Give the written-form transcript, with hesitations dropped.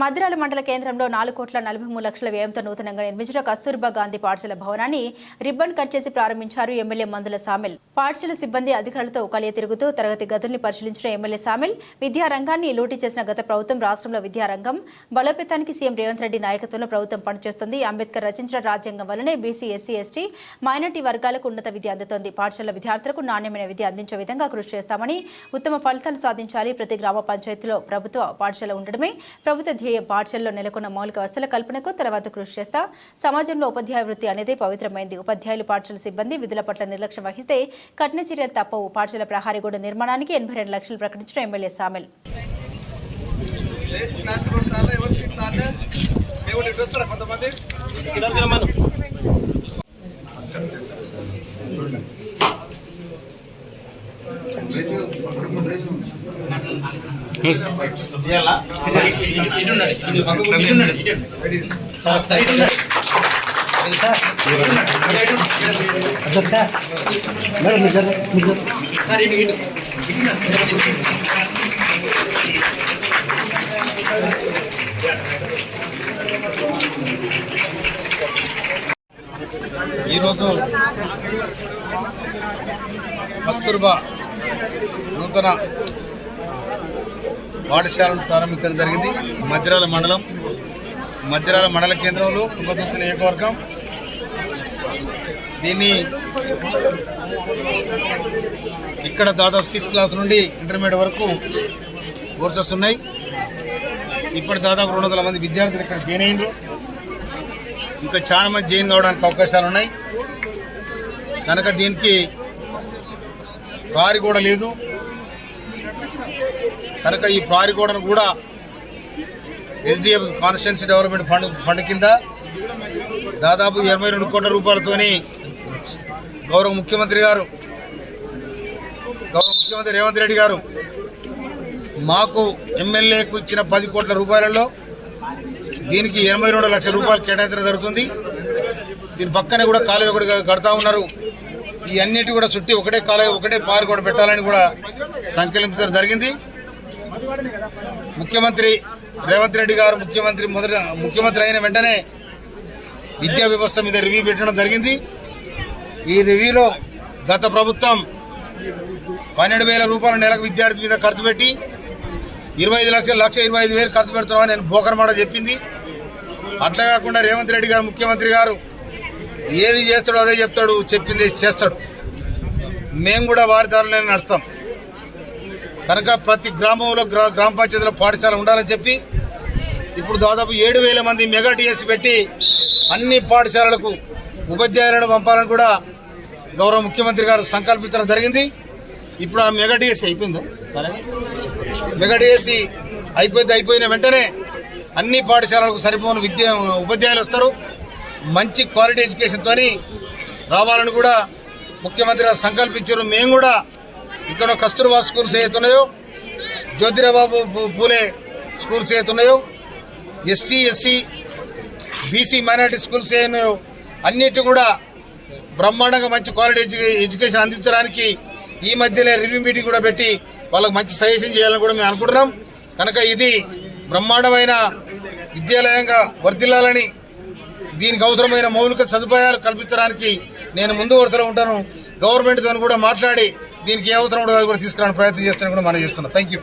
మద్దిరాల మండల కేంద్రంలో 4,43,00,000 వ్యయంతో నూతనంగా నిర్మించిన కస్తూర్బా గాంధీ పాఠశాల భవనాన్ని రిబ్బన్ కట్ చేసి ప్రారంభించారు ఎమ్మెల్యే మందుల సామిల్. పాఠశాల సిబ్బంది అధికారులతో కలియ తిరుగుతూ తరగతి గదుల్ని పరిశీలించిన ఎమ్మెల్యే సామిల్ విద్యారంగాన్ని లూటీ చేసిన గత ప్రభుత్వం రాష్ట్రంలో విద్యారంగం బలోపేతానికి సీఎం రేవంత్ రెడ్డి నాయకత్వంలో ప్రభుత్వం పనిచేస్తుంది. అంబేద్కర్ రచించిన రాజ్యాంగం వల్లనే బీసీ, ఎస్సీ, ఎస్టీ, మైనార్టీ వర్గాలకు ఉన్నత విద్య అందుతోంది. పాఠశాల విద్యార్థులకు నాణ్యమైన విద్య అందించే విధంగా కృషి చేస్తామని, ఉత్తమ ఫలితాలు సాధించాలి. ప్రతి గ్రామ పంచాయతీలో ప్రభుత్వ పాఠశాల ఉండడమే ప్రభుత్వ పాఠశాలలో నెలకొన్న మౌలిక వసతుల కల్పనకు తర్వాత కృషి చేస్తా. సమాజంలో ఉపాధ్యాయ వృత్తి అనేది పవిత్రమైంది. ఉపాధ్యాయులు, పాఠశాల సిబ్బంది విధుల పట్ల నిర్లక్ష్యం వహిస్తే కఠిన చర్యలు తప్పవు. పాఠశాల ప్రహారీ గోడ నిర్మాణానికి 82 లక్షలు ప్రకటించిన ఎమ్మెల్యే సామిల్. ఈరోజు కస్తూర్బా నూతన పాఠశాలను ప్రారంభించడం జరిగింది. మద్దిరాల మండల కేంద్రంలో తుంగతుర్తి నియోజకవర్గం. దీన్ని ఇక్కడ దాదాపు 6th క్లాస్ నుండి ఇంటర్మీడియట్ వరకు కోర్సెస్ ఉన్నాయి. ఇప్పుడు దాదాపు 200 మంది విద్యార్థులు ఇక్కడ జాయిన్ అయ్యారు. ఇంకా చాలా మంది జాయిన్ కావడానికి అవకాశాలు ఉన్నాయి. కనుక దీనికి ప్రహరీ గోడ లేదు కనుక ఈ ప్రహరీ గోడను కూడా ఎస్డిఎఫ్ కాన్స్టిట్యుయెన్సీ డెవలప్మెంట్ ఫండ్ కింద దాదాపు 22 కోట్ల రూపాయలతోని గౌరవ ముఖ్యమంత్రి రేవంత్ రెడ్డి గారు మాకు ఎమ్మెల్యేకు ఇచ్చిన 10 కోట్ల రూపాయలలో దీనికి 82 లక్షల రూపాయలు కేటాయించడం జరుగుతుంది. దీని పక్కనే కూడా కాలేజీ ఒకటి కడతా ఉన్నారు. ఈ అన్నిటి కూడా చుట్టి ఒకటే కాలేజీ, ఒకటే పార్క్ కూడా పెట్టాలని కూడా సంకల్పించడం జరిగింది. ముఖ్యమంత్రి రేవంత్ రెడ్డి గారు ముఖ్యమంత్రి అయిన వెంటనే విద్యా వ్యవస్థ మీద రివ్యూ పెట్టడం జరిగింది. ఈ రివ్యూలో గత ప్రభుత్వం 12,000 రూపాయల నెలకు విద్యార్థి మీద ఖర్చు పెట్టి 25 లక్షలు 1,25,000 ఖర్చు పెడుతున్నామని నేను బోకరమాట చెప్పింది. అట్లా కాకుండా రేవంత్ రెడ్డి గారు ముఖ్యమంత్రి గారు ఏది చేస్తాడో అదే చెప్తాడు, చెప్పింది చేస్తాడు. మేము కూడా వారి దారిలోనే నడుస్తాం. కనుక ప్రతి గ్రామంలో గ్రామ పంచాయతీలో పాఠశాల ఉండాలని చెప్పి ఇప్పుడు దాదాపు 7,000 మంది మెగా డిఎస్సి పెట్టి అన్ని పాఠశాలలకు ఉపాధ్యాయులను పంపాలని కూడా గౌరవ ముఖ్యమంత్రి గారు సంకల్పించడం జరిగింది. ఇప్పుడు ఆ మెగా డిఎస్సి అయిపోయింది. మెగా డిఎస్సి అయిపోయిన వెంటనే అన్ని పాఠశాలలకు సరిపోని ఉపాధ్యాయులు వస్తారు. మంచి క్వాలిటీ ఎడ్యుకేషన్తో రావాలని కూడా ముఖ్యమంత్రి గారు సంకల్పించారు. మేము కూడా ఇక్కడ కస్తూర్బా స్కూల్స్ ఏతున్నాయో, జ్యోతిరాబాబు పూలే స్కూల్స్ ఏతున్నాయో, ST, SC, BC, minority schools ఏనాయో అన్నిటి కూడా బ్రహ్మాండంగా మంచి క్వాలిటీ ఎడ్యుకేషన్ అందించడానికి ఈ మధ్యనే రివ్యూ మీటింగ్ కూడా పెట్టి వాళ్ళకి మంచి సజెషన్ చేయాలని కూడా మేము అనుకుంటున్నాం. కనుక ఇది బ్రహ్మాండమైన విద్యాలయంగా వర్ధిల్లాలని, దీనికి అవసరమైన మౌలిక సదుపాయాలు కల్పించడానికి నేను ముందు వరుసలో ఉంటాను. గవర్నమెంట్తో కూడా మాట్లాడి దీనికి ఏ అవసరం ఉండదో కూడా తీసుకురావడానికి ప్రయత్నం చేస్తానని కూడా మనం చేస్తున్నాం. Thank you.